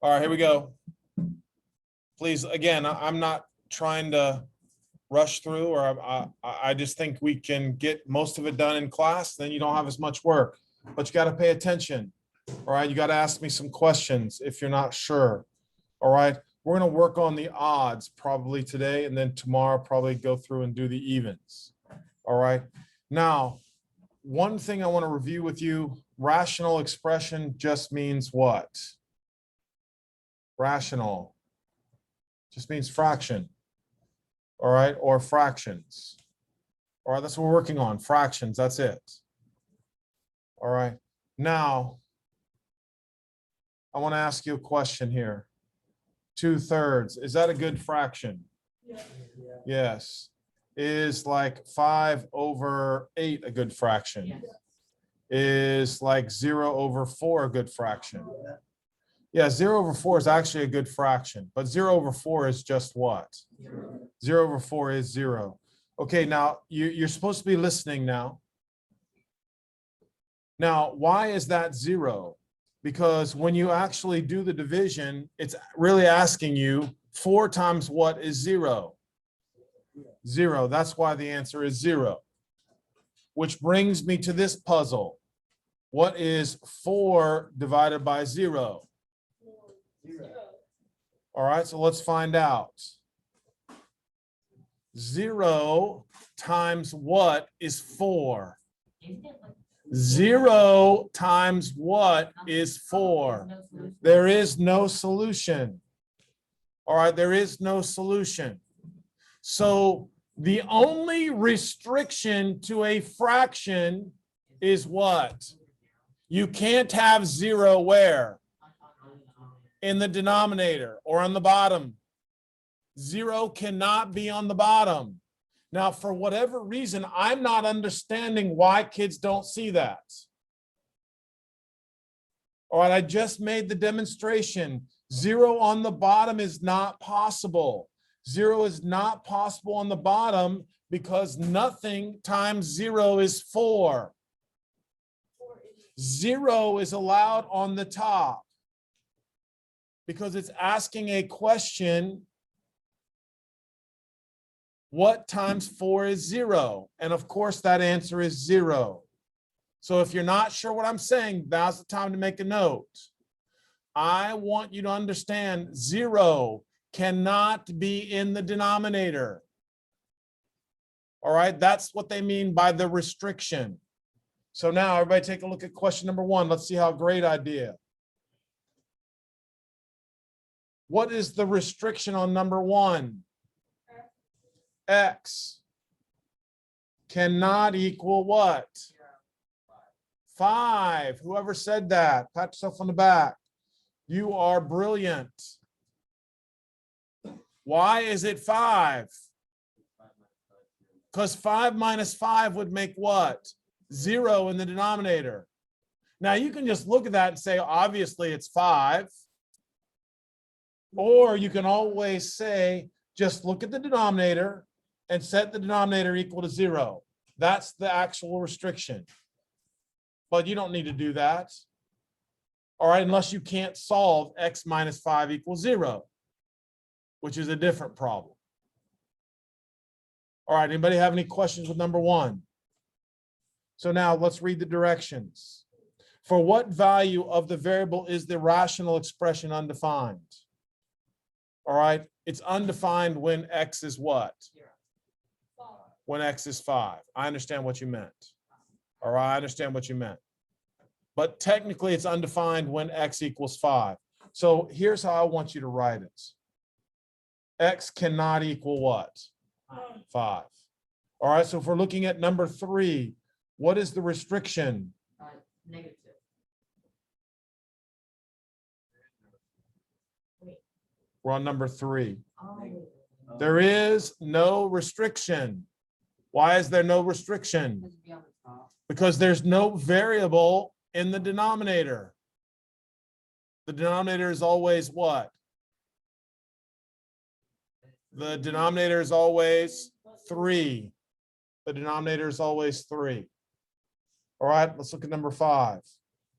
All right, here we go. Please, again, I'm not trying to rush through, or I just think we can get most of it done in class, then you don't have as much work. But you got to pay attention. All right, you got to ask me some questions if you're not sure. All right, we're going to work on the odds probably today, and then tomorrow probably go through and do the evens. All right, now, one thing I want to review with you, rational expression just means what? Rational just means fraction. All right, or fractions. All right, that's what we're working on, fractions, that's it. All right, now, I want to ask you a question here. 2/3, is that a good fraction? Yes. Yes. Is like 5/8 a good fraction? Yes. Is like 0/4 a good fraction? Yeah, 0/4 is actually a good fraction, but 0/4 is just what? 0/4 is 0. Okay, now you're supposed to be listening now. Now, why is that 0? Because when you actually do the division, it's really asking you 4 times what is 0? 0. That's why the answer is 0. Which brings me to this puzzle. What is 4 divided by 0? 0. All right, so let's find out. 0 times what is 4? 0 times what is 4? There is no solution. All right, there is no solution. So the only restriction to a fraction is what? You can't have 0 where? In the denominator or on the bottom. 0 cannot be on the bottom. Now, for whatever reason, I'm not understanding why kids don't see that. All right, I just made the demonstration. 0 on the bottom is not possible. 0 is not possible on the bottom because nothing times 0 is 4. 0 is allowed on the top because it's asking a question. What times 4 is 0? And of course, that answer is 0. So if you're not sure what I'm saying, now's the time to make a note. I want you to understand 0 cannot be in the denominator. All right, that's what they mean by the restriction. So now everybody take a look at question number 1. Let's see how great I did. What is the restriction on number 1? X cannot equal what? 5. Whoever said that, pat yourself on the back. You are brilliant. Why is it 5? Because 5 minus 5 would make what? 0 in the denominator. Now you can just look at that and say, obviously it's 5. Or you can always say, just look at the denominator and set the denominator equal to 0. That's the actual restriction. But you don't need to do that. All right, unless you can't solve x minus 5 equals 0, which is a different problem. All right, anybody have any questions with number 1? So now let's read the directions. For what value of the variable is the rational expression undefined? All right, it's undefined when x is what? When x is 5. I understand what you meant. All right, I understand what you meant. But technically it's undefined when x equals 5. So here's how I want you to write it. X cannot equal what? 5. All right, so if we're looking at number 3, what is the restriction? Negative. We're on number 3. There is no restriction. Why is there no restriction? Because there's no variable in the denominator. The denominator is always what? The denominator is always 3. The denominator is always 3. All right, let's look at number 5.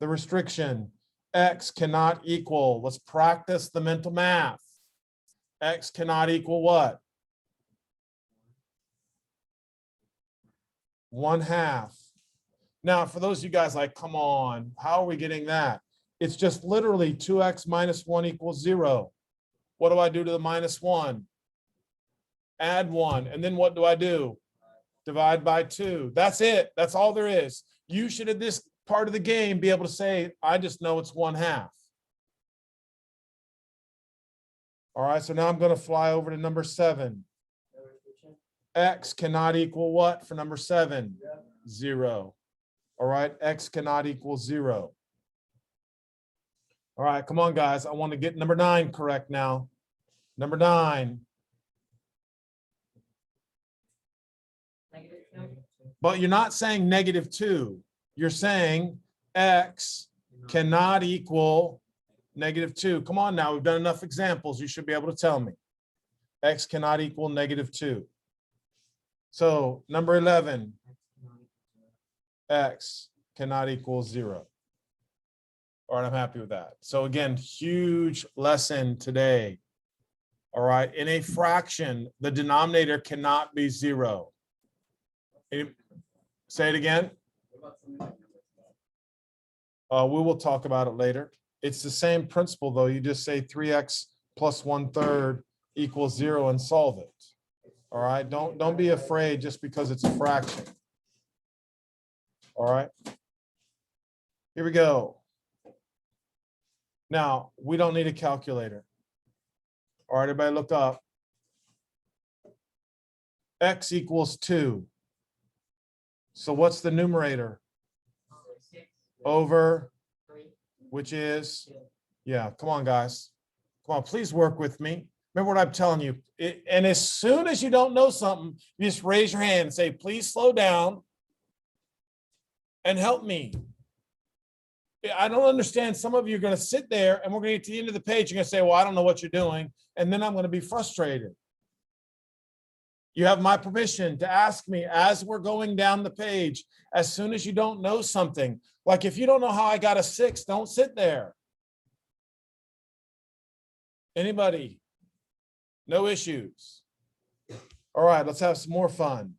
The restriction. X cannot equal, let's practice the mental math. X cannot equal what? 1/2. Now, for those of you guys like, come on, how are we getting that? It's just literally 2x minus 1 equals 0. What do I do to the -1? Add 1. And then what do I do? Divide by 2. That's it. That's all there is. You should, at this part of the game, be able to say, I just know it's 1/2. All right, so now I'm going to fly over to number 7. X cannot equal what for number 7? 0. All right, X cannot equal 0. All right, come on, guys. I want to get number 9 correct now. Number 9. But you're not saying -2. You're saying X cannot equal -2. Come on now, we've done enough examples. You should be able to tell me. X cannot equal -2. So number 11, X cannot equal 0. All right, I'm happy with that. So again, huge lesson today. All right, in a fraction, the denominator cannot be 0. Say it again. We will talk about it later. It's the same principle though. You just say 3x plus 1/3 equals 0 and solve it. All right, don't be afraid just because it's a fraction. All right, here we go. Now, we don't need a calculator. All right, everybody look up. X equals 2. So what's the numerator? 6 Over, 3 which is, 2. yeah, come on, guys. Come on, please work with me. Remember what I'm telling you. And as soon as you don't know something, you just raise your hand and say, please slow down and help me. I don't understand. Some of you are going to sit there and we're going to get to the end of the page. You're going to say, well, I don't know what you're doing. And then I'm going to be frustrated. You have my permission to ask me as we're going down the page, as soon as you don't know something. Like if you don't know how I got a 6, don't sit there. Anybody? No issues. All right, let's have some more fun.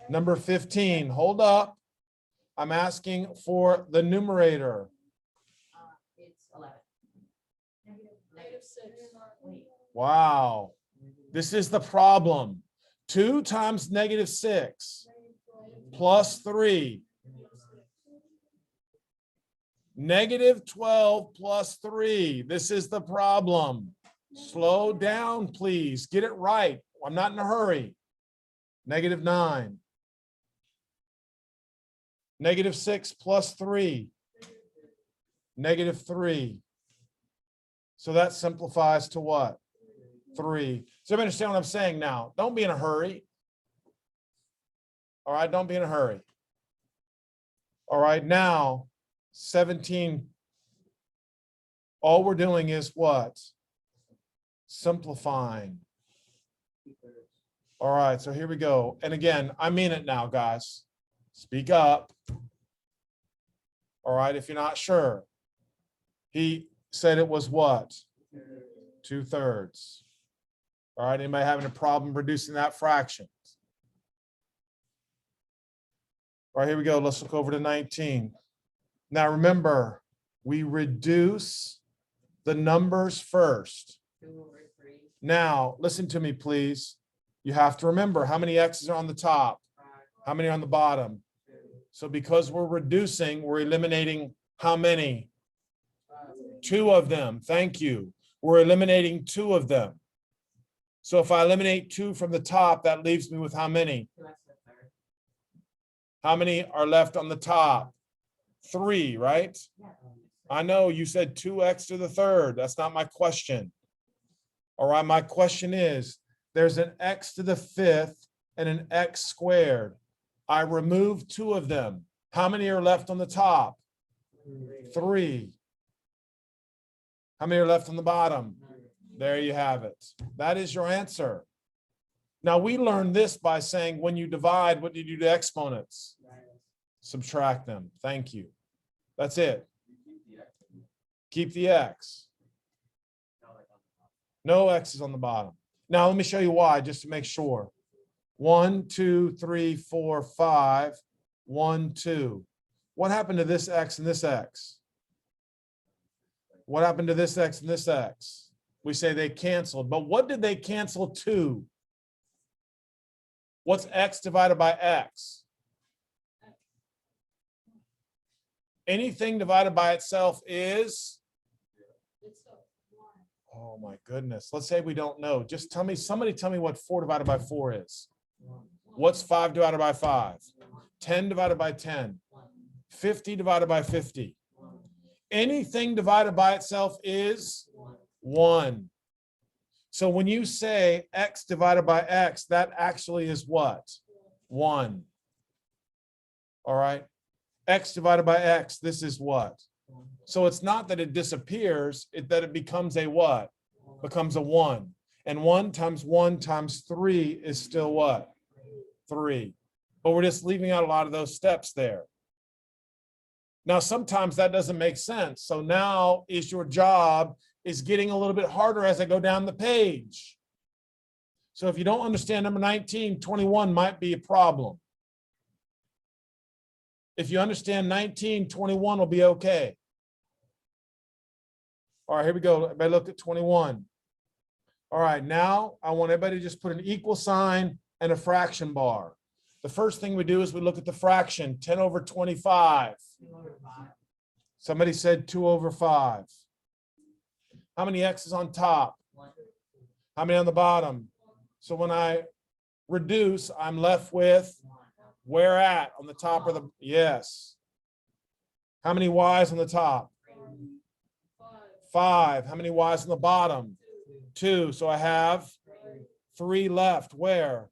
Number 15, hold up. I'm asking for the numerator. It's 11. -6. Wait. Wow, this is the problem. 2 times -6 plus 3. -12 plus 3. This is the problem. Slow down, please. Get it right. I'm not in a hurry. -9. -6 plus 3. -3. So that simplifies to what? 3. So you understand what I'm saying now? Don't be in a hurry. All right, don't be in a hurry. All right, now 17. All we're doing is what? Simplifying. All right, so here we go. And again, I mean it now, guys. Speak up. All right, if you're not sure. He said it was what? 2/3. All right, anybody having a problem reducing that fraction? All right, here we go. Let's look over to 19. Now remember, we reduce the numbers first. 2/3. Now, listen to me, please. You have to remember how many x's are on the top, 5 how many on the bottom. 2 So because we're reducing, we're eliminating how many? 5 2 of them. Thank you. We're eliminating 2 of them. So if I eliminate 2 from the top, that leaves me with how many? 2x to the 3rd. How many are left on the top? 3, right? Yeah. I know you said 2x to the 3rd. That's not my question. All right, my question is, there's an x to the 5th and an x squared. I removed 2 of them. How many are left on the top? 3. How many are left on the bottom? There you have it. That is your answer. Now we learned this by saying when you divide, what do you do to exponents? Subtract them. Thank you. That's it. Keep the X. No X's on the bottom. Now, let me show you why, just to make sure. 1, 2, 3, 4, 5. 1, 2. What happened to this X and this X? What happened to this X and this X? We say they canceled, but what did they cancel to? What's X divided by X? Anything divided by itself is? Oh my goodness. Let's say we don't know. Just tell me, somebody tell me what 4 divided by 4 is. What's 5 divided by 5? 10 divided by 10. 50 divided by 50. Anything divided by itself is 1. So when you say X divided by X, that actually is what? 1. All right. X divided by X, this is what? So it's not that it disappears, that it becomes a what? Becomes a 1. And 1 times 3 is still what? 3. But we're just leaving out a lot of those steps there. Now, sometimes that doesn't make sense. So now is your job is getting a little bit harder as I go down the page. So if you don't understand number 19, 21 might be a problem. If you understand 19, 21 will be okay. All right, here we go. Everybody look at 21. All right, now I want everybody to just put an equal sign and a fraction bar. The first thing we do is we look at the fraction, 10 over 25. Somebody said 2 over 5. How many X's on top? How many on the bottom? So when I reduce, I'm left with where at? On the top of the, yes. How many Y's on the top? 5. How many Y's on the bottom? 2. So I have 3 left. Where?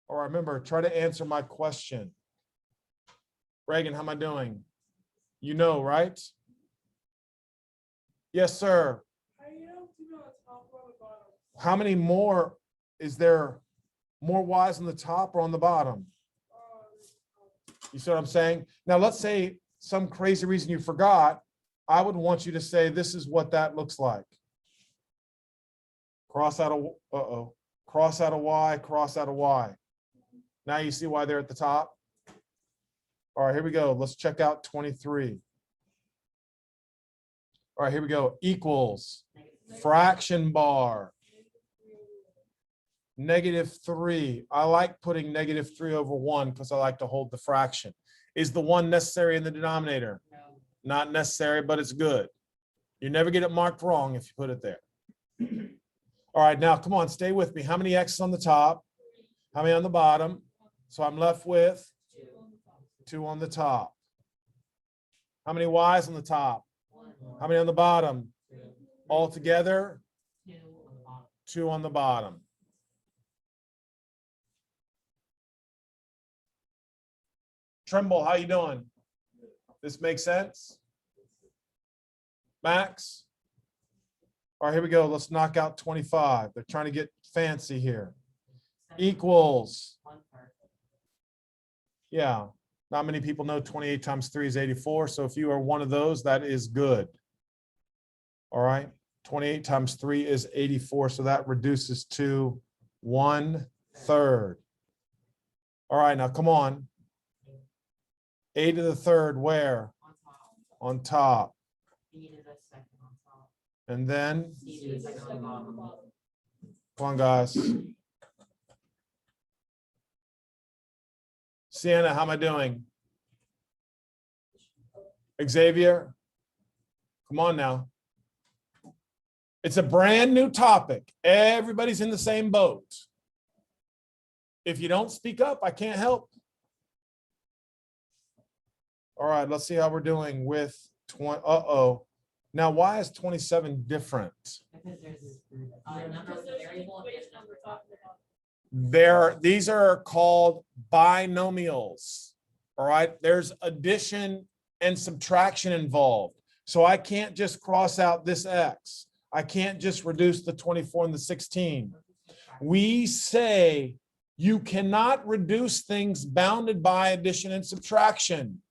Or remember, try to answer my question. Reagan, how am I doing? You know, right? Yes, sir. How many more? Is there more Y's on the top or on the bottom? You see what I'm saying? Now, let's say some crazy reason you forgot. I would want you to say, this is what that looks like. Cross out a, cross out a Y, cross out a Y. Now you see why they're at the top? All right, here we go. Let's check out 23. All right, here we go. Equals, fraction bar, -3. I like putting -3 over 1 because I like to hold the fraction. Is the 1 necessary in the denominator? No. Not necessary, but it's good. You never get it marked wrong if you put it there. All right, now come on, stay with me. How many X's on the top? How many on the bottom? So I'm left with 2 on the top. How many Y's on the top? 1. How many on the bottom? 2. All together, 2 on the bottom. 2 on the bottom. Trimble, how you doing? This makes sense? Max? All right, here we go. Let's knock out 25. They're trying to get fancy here. Equals. 1/3. Yeah, not many people know 28 times 3 is 84. So if you are one of those, that is good. All right, 28 times 3 is 84. So that reduces to 1/3. All right, now come on. 8 to the 3rd, where? On top. On top. B to the second on top. And then, C to the second on the bottom. come on, guys. Sienna, how am I doing? Xavier, come on now. It's a brand new topic. Everybody's in the same boat. If you don't speak up, I can't help. All right, let's see how we're doing with 20. Uh-oh. Now, why is 27 different? Because there's this number of variable. These are called binomials. All right, there's addition and subtraction involved. So I can't just cross out this X. I can't just reduce the 24 and the 16. We say you cannot reduce things bounded by addition and subtraction.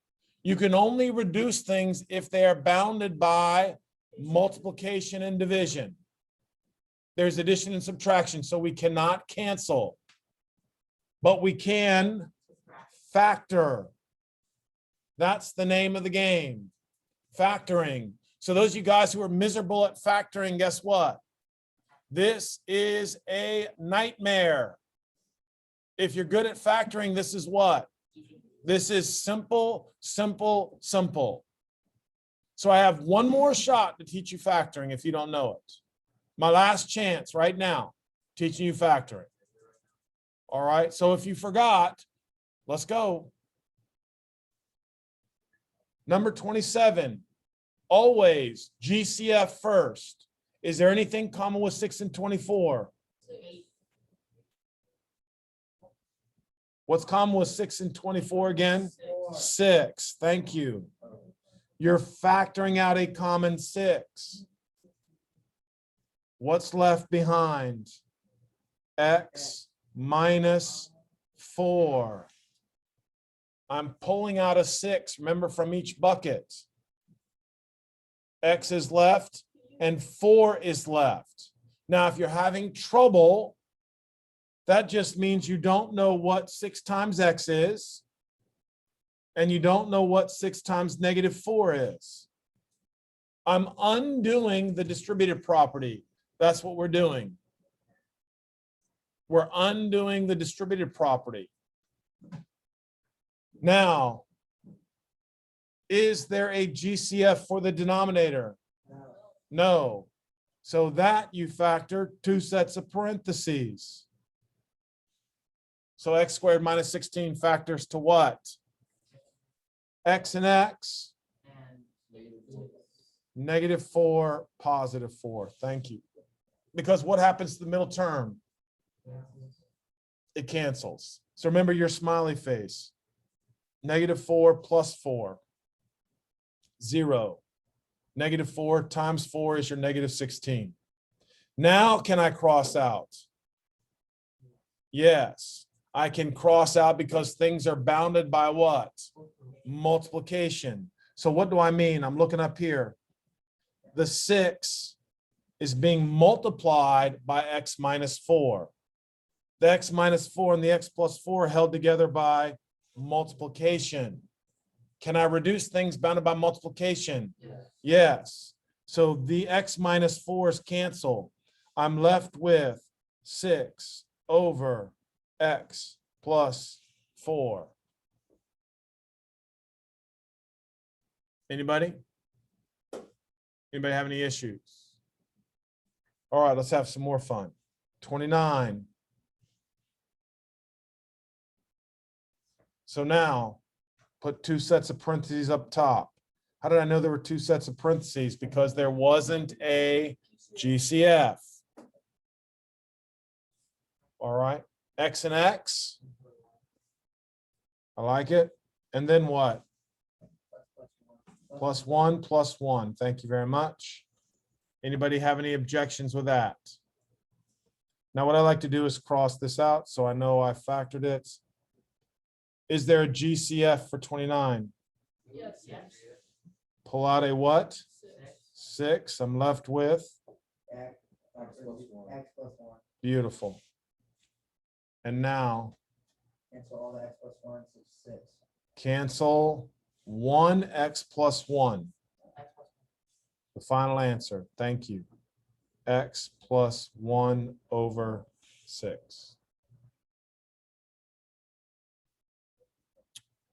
You can only reduce things if they are bounded by multiplication and division. There's addition and subtraction, so we cannot cancel. But we can factor. That's the name of the game. Factoring. So those of you guys who are miserable at factoring, guess what? This is a nightmare. If you're good at factoring, this is what? This is simple, simple, simple. So I have one more shot to teach you factoring if you don't know it. My last chance right now, teaching you factoring. All right, so if you forgot, let's go. Number 27, always GCF first. Is there anything common with 6 and 24? What's common with 6 and 24 again? 6. Thank you. You're factoring out a common 6. What's left behind? X minus 4. I'm pulling out a 6, remember, from each bucket. X is left and 4 is left. Now, if you're having trouble, that just means you don't know what 6 times X is, and you don't know what 6 times negative 4 is. I'm undoing the distributive property. That's what we're doing. We're undoing the distributive property. Now, is there a GCF for the denominator? No. So that you factor 2 sets of parentheses. So x squared minus 16 factors to what? X and X. Negative 4, positive 4. Thank you. Because what happens to the middle term? It cancels. So remember your smiley face. Negative 4 plus 4. 0. Negative 4 times 4 is your negative 16. Now can I cross out? Yes, I can cross out because things are bounded by what? Multiplication. So what do I mean? I'm looking up here. The 6 is being multiplied by x minus 4. The x minus 4 and the x plus 4 held together by multiplication. Can I reduce things bounded by multiplication? Yes. So the x minus 4s cancel. I'm left with 6 over x plus 4. Anybody? Anybody have any issues? All right, let's have some more fun. 29. So now, put 2 sets of parentheses up top. How did I know there were 2 sets of parentheses? Because there wasn't a GCF. All right, X and X. I like it. And then what? Plus 1, plus 1. Thank you very much. Anybody have any objections with that? Now, what I like to do is cross this out so I know I factored it. Is there a GCF for 29? Yes. Pull out a what? 6. I'm left with? X plus 1. Beautiful. And now? Cancel all the x plus 1, so 6. Cancel 1x plus 1. The final answer. Thank you. X plus 1 over 6.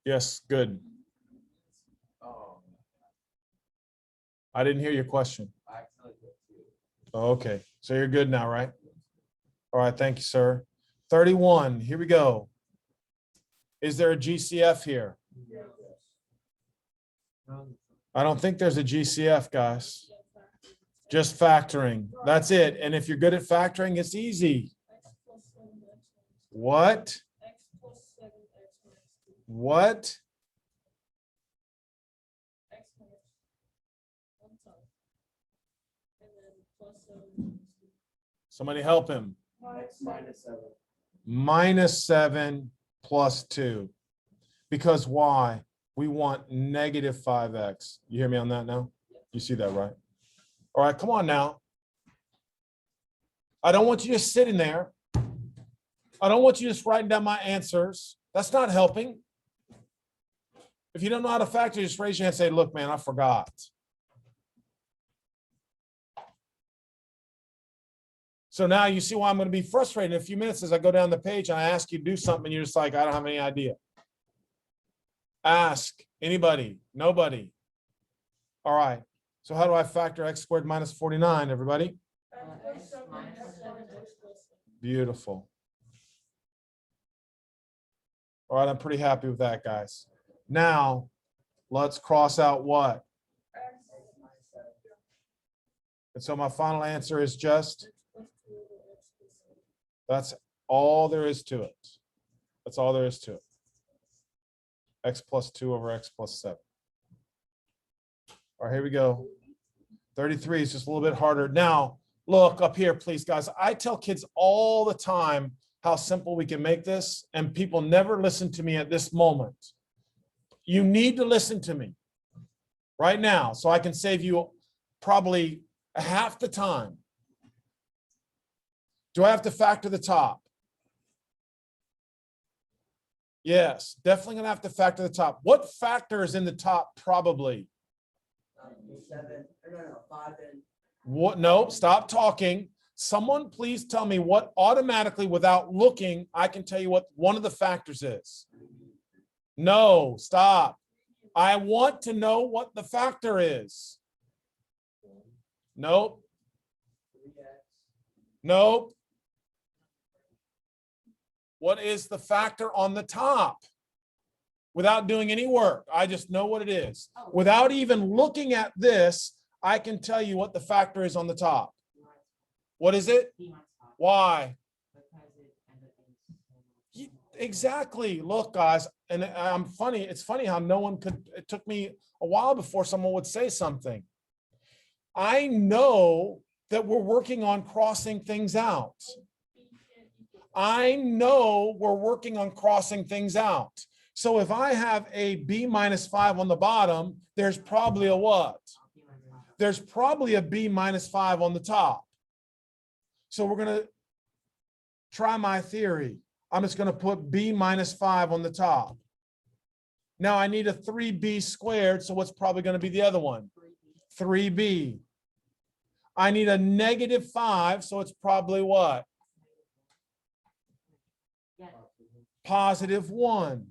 Yes, good. I didn't hear your question. Oh, okay, so you're good now, right? All right, thank you, sir. 31, here we go. Is there a GCF here? I don't think there's a GCF, guys. Just factoring. That's it. And if you're good at factoring, it's easy. What? What? Somebody help him. X minus 7. Minus 7 plus 2. Because why? We want negative 5x. You hear me on that now? You see that, right? All right, come on now. I don't want you just sitting there. I don't want you just writing down my answers. That's not helping. If you don't know how to factor, just raise your hand and say, look, man, I forgot. So now you see why I'm going to be frustrated in a few minutes as I go down the page and I ask you to do something and you're just like, I don't have any idea. Ask anybody, nobody. All right. So how do I factor x squared minus 49, everybody? Beautiful. All right, I'm pretty happy with that, guys. Now, let's cross out what? And so my final answer is just, that's all there is to it. That's all there is to it. X plus 2 over x plus 7. All right, here we go. 33 is just a little bit harder. Now, look up here, please, guys. I tell kids all the time how simple we can make this, and people never listen to me at this moment. You need to listen to me right now so I can save you probably half the time. Do I have to factor the top? Yes, definitely gonna have to factor the top. What factor is in the top probably? 7, no, 5 and. What? No, stop talking. Someone please tell me what automatically, without looking, I can tell you what one of the factors is. No, stop. I want to know what the factor is. Nope. 3x. Nope. What is the factor on the top? Without doing any work, I just know what it is. Without even looking at this, I can tell you what the factor is on the top. What is it? Why? Exactly. Look, guys, and I'm funny. It's funny how no one could, it took me a while before someone would say something. I know that we're working on crossing things out. I know we're working on crossing things out. So if I have a b minus 5 on the bottom, there's probably a what? There's probably a b minus 5 on the top. So we're going to try my theory. I'm just going to put b minus 5 on the top. Now I need a 3b squared. So what's probably going to be the other one? 3b. I need a negative 5. So it's probably what? Positive 1.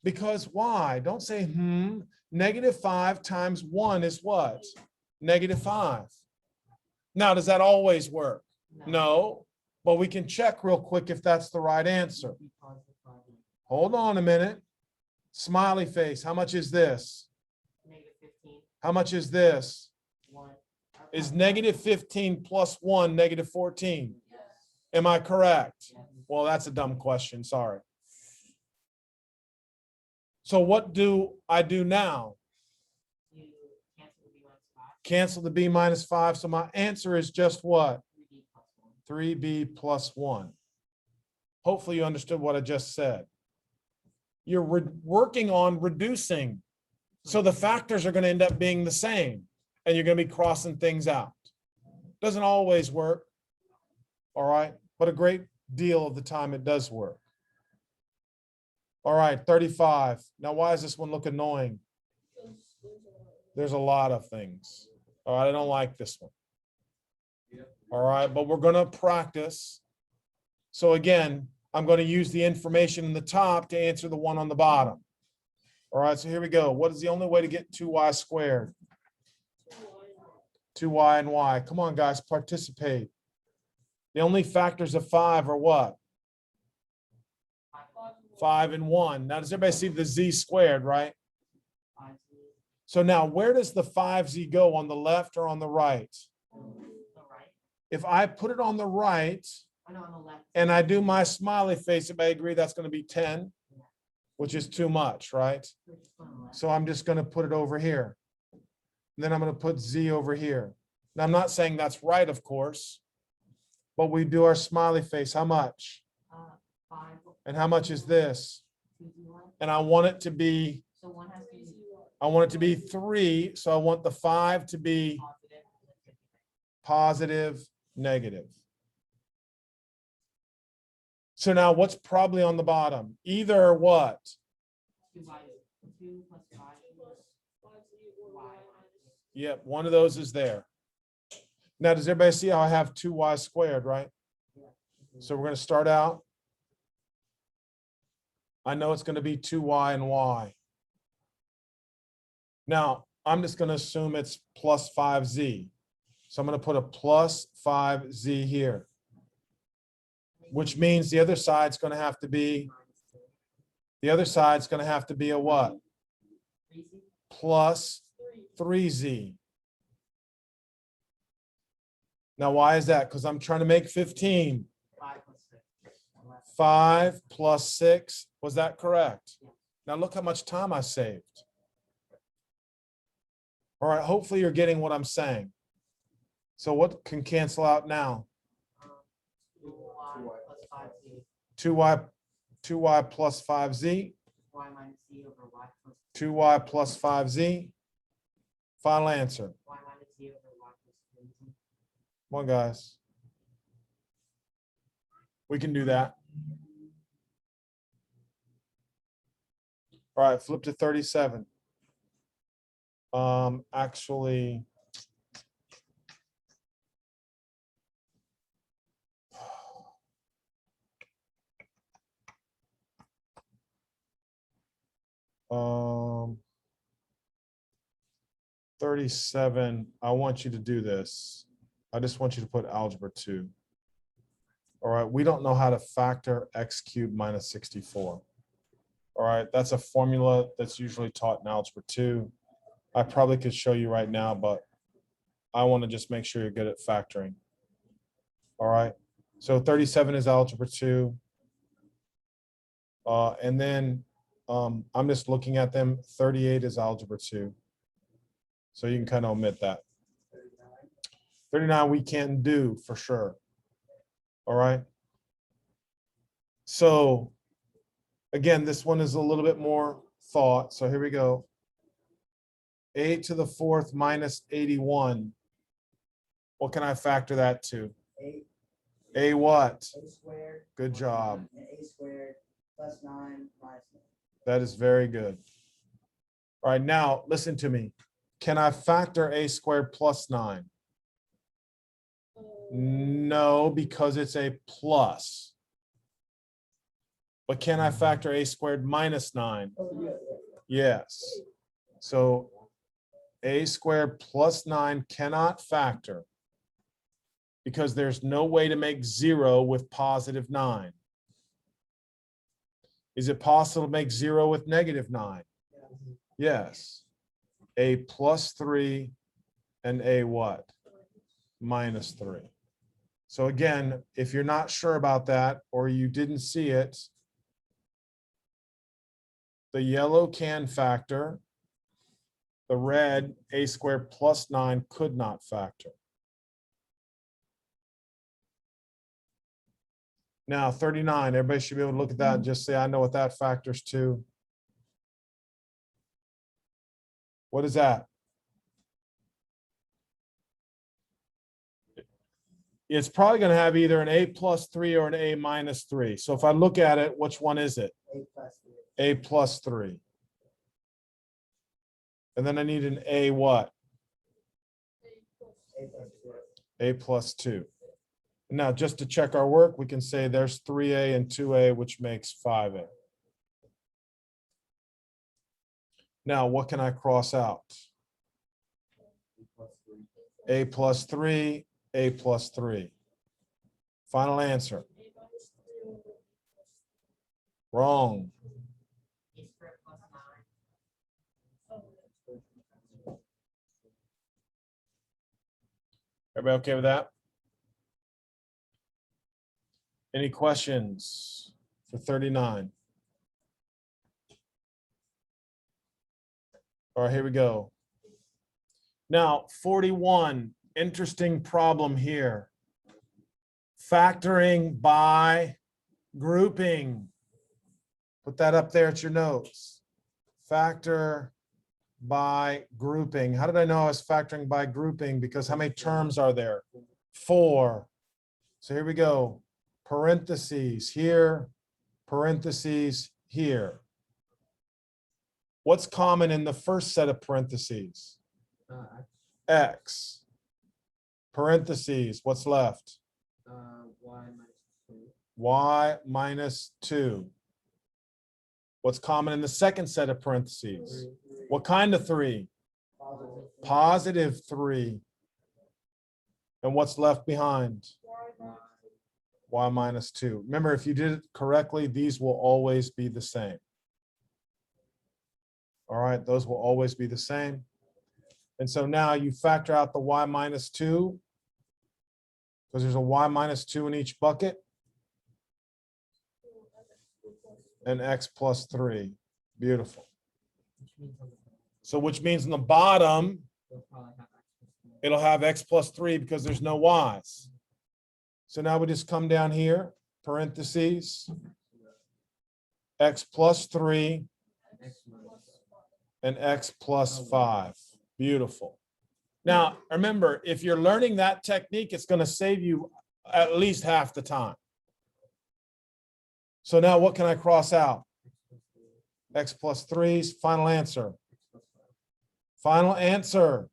Because why? Don't say, negative 5 times 1 is what? Negative 5. Now, does that always work? No, but we can check real quick if that's the right answer. Hold on a minute. Smiley face. How much is this? How much is this? Is negative 15 plus 1 negative 14? Am I correct? Well, that's a dumb question. Sorry. So what do I do now? Cancel the b minus 5. So my answer is just what? 3b plus 1. Hopefully you understood what I just said. You're working on reducing. So the factors are going to end up being the same. And you're going to be crossing things out. Doesn't always work. All right. But a great deal of the time it does work. All right, 35. Now, why does this one look annoying? There's a lot of things. All right, I don't like this one. All right, but we're going to practice. So again, I'm going to use the information in the top to answer the one on the bottom. All right, so here we go. What is the only way to get 2y squared? 2y and y. Come on, guys, participate. The only factors of 5 are what? 5 and 1. Now, does everybody see the z squared, right? So now, where does the 5z go, on the left or on the right? If I put it on the right and I do my smiley face, everybody agree that's going to be 10, which is too much, right? So I'm just going to put it over here. And then I'm going to put z over here. Now, I'm not saying that's right, of course, but we do our smiley face. How much? 5. And how much is this? 2 Z1. and I want it to be, So one has to be I want it to be 3, so I want the 5 to be positive. positive, negative. So now what's probably on the bottom? Either what? 2y, 2 plus 5 y. Yep, one of those is there. Now, does everybody see how I have 2y squared, right? So we're going to start out. I know it's going to be 2y and y. Now, I'm just going to assume it's plus 5z. So I'm going to put a plus 5z here, which means the other side's going to have to be, a what? 3Z. Plus 3z. Now, why is that? Because I'm trying to make 15. 5 plus 6. 5 plus 6, was that correct? Now look how much time I saved. All right, hopefully you're getting what I'm saying. So what can cancel out now? 2y plus 5z. 2y plus 5z, Y minus z over y plus 2y plus 5z. Final answer. y minus z over y plus 3z. Come on, guys. We can do that. All right, flip to 37. Actually, um, 37, I want you to do this. I just want you to put algebra 2. All right, we don't know how to factor x cubed minus 64. All right, that's a formula that's usually taught in algebra 2. I probably could show you right now, but I want to just make sure you're good at factoring. All right, so 37 is algebra 2. And then I'm just looking at them. 38 is algebra 2. So you can kind of omit that. 39 we can do for sure. All right. So again, this one is a little bit more thought. So here we go. A to the 4th minus 81. What can I factor that to? 8, A what? A squared, Good job. and A squared plus 9 minus 9. That is very good. All right, now listen to me. Can I factor a squared plus 9? No, because it's a plus. But can I factor a squared minus 9? Yes. So a squared plus 9 cannot factor because there's no way to make 0 with positive 9. Is it possible to make 0 with negative 9? Yes. A plus 3 and a what? Minus 3. So again, if you're not sure about that or you didn't see it, the yellow can factor. The red, a squared plus 9, could not factor. Now 39, everybody should be able to look at that and just say, I know what that factors to. What is that? It's probably going to have either an a plus 3 or an a minus 3. So if I look at it, which one is it? A plus 3. A plus 3. And then I need an a what? A plus 2. A plus 2. Now, just to check our work, we can say there's 3a and 2a, which makes 5a. Now, what can I cross out? A plus 3, a plus 3. Final answer. Wrong. A squared plus 9. Everybody okay with that? Any questions for 39? All right, here we go. Now, 41, interesting problem here. Factoring by grouping. Put that up there at your notes. Factor by grouping. How did I know I was factoring by grouping? Because how many terms are there? 4. So here we go. Parentheses here, parentheses here. What's common in the first set of parentheses? X. Parentheses, what's left? Y minus 2. What's common in the second set of parentheses? What kind of 3? Positive 3. And what's left behind? Y minus 2. Remember, if you did it correctly, these will always be the same. All right, those will always be the same. And so now you factor out the y minus 2, because there's a y minus 2 in each bucket, and x plus 3. Beautiful. So which means in the bottom, it'll have x plus 3 because there's no y's. So now we just come down here, parentheses, x plus 3, and x plus 5. Beautiful. Now, remember, if you're learning that technique, it's going to save you at least half the time. So now what can I cross out? X plus 3's final answer. Final answer.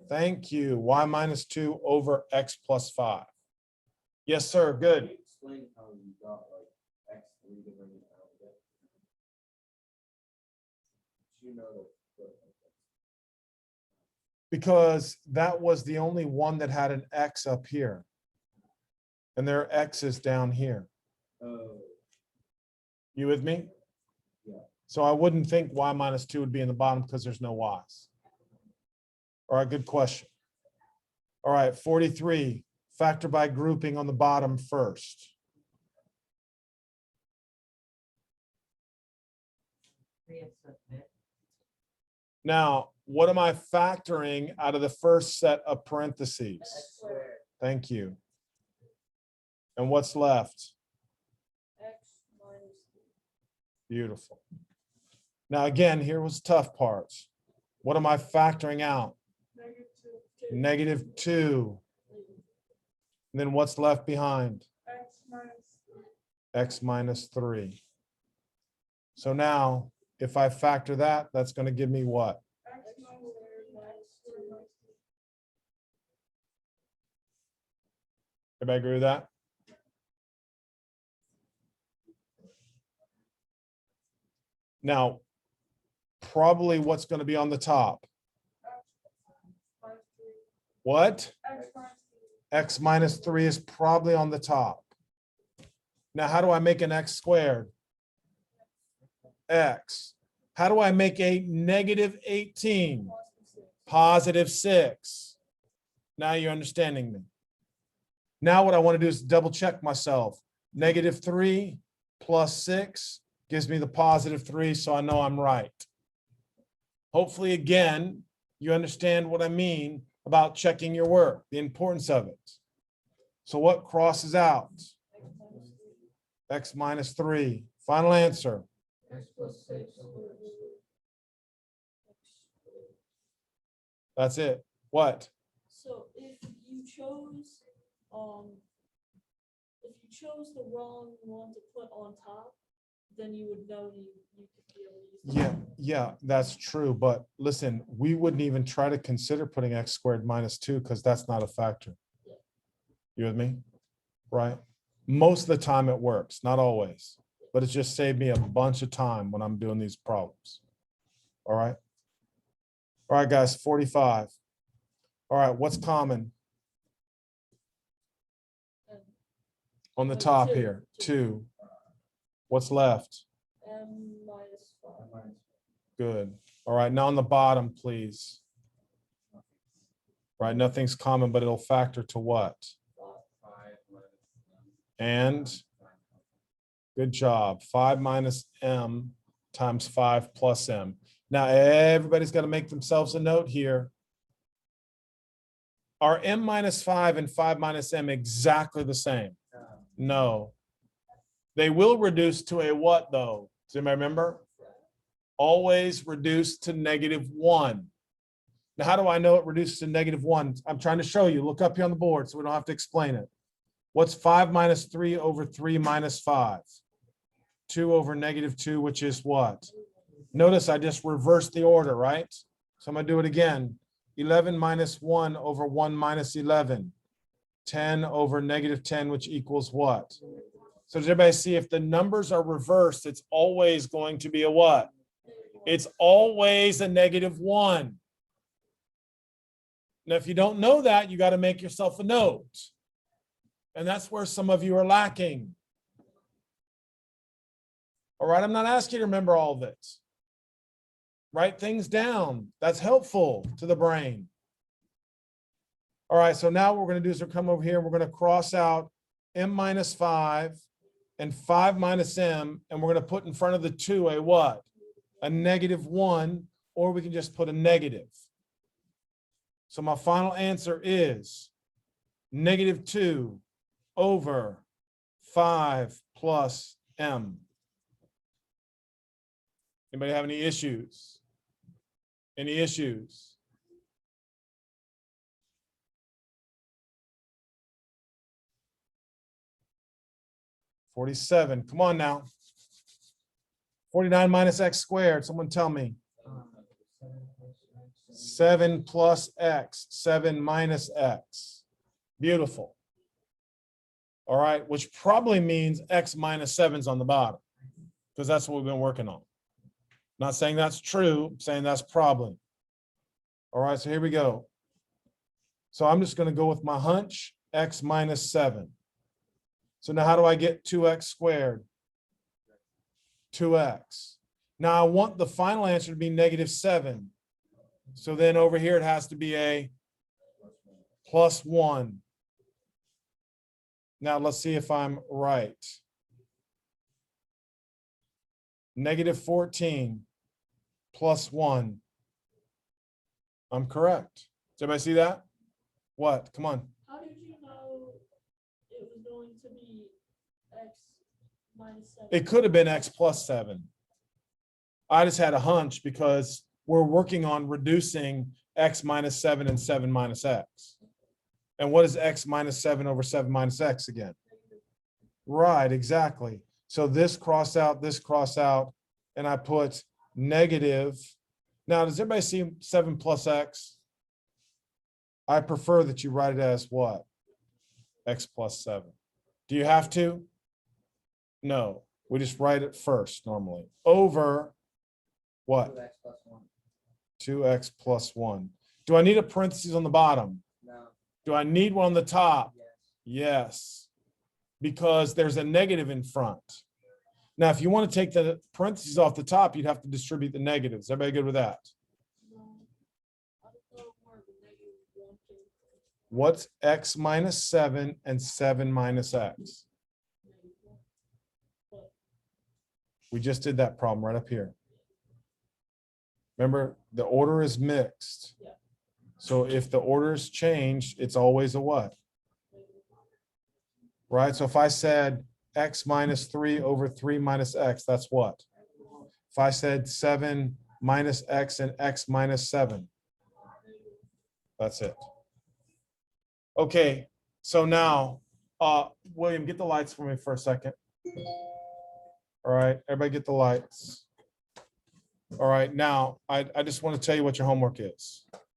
Thank you. Y minus 2 over x plus 5. Yes, sir. Good. Explain how you got like x 3 to bring it out of it. You know that. Because that was the only one that had an x up here. And there are x's down here. You with me? Yeah. So I wouldn't think y minus 2 would be in the bottom because there's no y's. All right, good question. All right, 43. Factor by grouping on the bottom first. Now, what am I factoring out of the first set of parentheses? X squared. Thank you. And what's left? X minus Beautiful. Now, again, here was tough parts. What am I factoring out? -2. And then what's left behind? X minus 3. So now, if I factor that, that's going to give me what? Everybody agree with that? Now, probably what's going to be on the top? What? X minus 3 is probably on the top. Now, how do I make an x squared? X. How do I make a -18? +6. Now you're understanding me. Now what I want to do is double check myself. -3 plus 6 gives me the +3, so I know I'm right. Hopefully, again, you understand what I mean about checking your work, the importance of it. So what crosses out? X minus 3. Final answer. That's it. What? So if you chose, the wrong one to put on top, then you would know you could be able to use. Yeah, that's true. But listen, we wouldn't even try to consider putting x squared minus 2 because that's not a factor. Yeah. You with me? Right? Most of the time it works, not always, but it's just saved me a bunch of time when I'm doing these problems. All right. All right, guys, 45. All right, what's common? On the top here, 2. What's left? M minus 5. Good. All right, now on the bottom, please. Right, nothing's common, but it'll factor to what? And good job. 5 minus m times 5 plus m. Now everybody's got to make themselves a note here. Are m minus 5 and 5 minus m exactly the same? No. They will reduce to a what though? Does anybody remember? Always reduce to -1. Now, how do I know it reduces to -1? I'm trying to show you. Look up here on the board so we don't have to explain it. What's 5 minus 3 over 3 minus 5? 2 over -2, which is what? Notice I just reversed the order, right? So I'm going to do it again. 11 minus 1 over 1 minus 11. 10 over -10, which equals what? So does everybody see if the numbers are reversed, it's always going to be a what? It's always a -1. Now, if you don't know that, you got to make yourself a note. And that's where some of you are lacking. All right, I'm not asking you to remember all of it. Write things down. That's helpful to the brain. All right, so now what we're going to do is we'll come over here. We're going to cross out m minus 5 and 5 minus m, and we're going to put in front of the 2 a what? A -1, or we can just put a negative. So my final answer is -2 over 5 plus m. Anybody have any issues? Any issues? $47. Come on now. 49 minus x squared. Someone tell me. 7 plus x. 7 minus x. Beautiful. All right, which probably means x minus 7's on the bottom, because that's what we've been working on. Not saying that's true, I'm saying that's probably. All right, so here we go. So I'm just going to go with my hunch, x minus 7. So now how do I get 2x squared? 2x. Now I want the final answer to be -7. So then over here it has to be a +1. Now let's see if I'm right. -14 plus 1. I'm correct. Does everybody see that? What? Come on. How did you know it was going to be x minus 7? It could have been x plus 7. I just had a hunch because we're working on reducing x minus 7 and 7 minus x. And what is x minus 7 over 7 minus x again? Right, exactly. So this cross out, and I put negative. Now, does everybody see 7 plus x? I prefer that you write it as what? X plus 7. Do you have to? No, we just write it first normally. Over what? 2x plus 1. 2x plus 1. Do I need a parentheses on the bottom? No. Do I need one on the top? Yes. Yes, because there's a negative in front. Now, if you want to take the parentheses off the top, you'd have to distribute the negatives. Everybody good with that? No. I don't know where the -1 came from. What's x minus 7 and 7 minus x? But We just did that problem right up here. Remember, the order is mixed. Yeah. So if the order is changed, it's always a what? Right? So if I said x minus 3 over 3 minus x, that's what? If I said 7 minus x and x minus 7, that's it. Okay, so now, William, get the lights for me for a second. All right, everybody get the lights. All right, now, I just want to tell you what your homework is.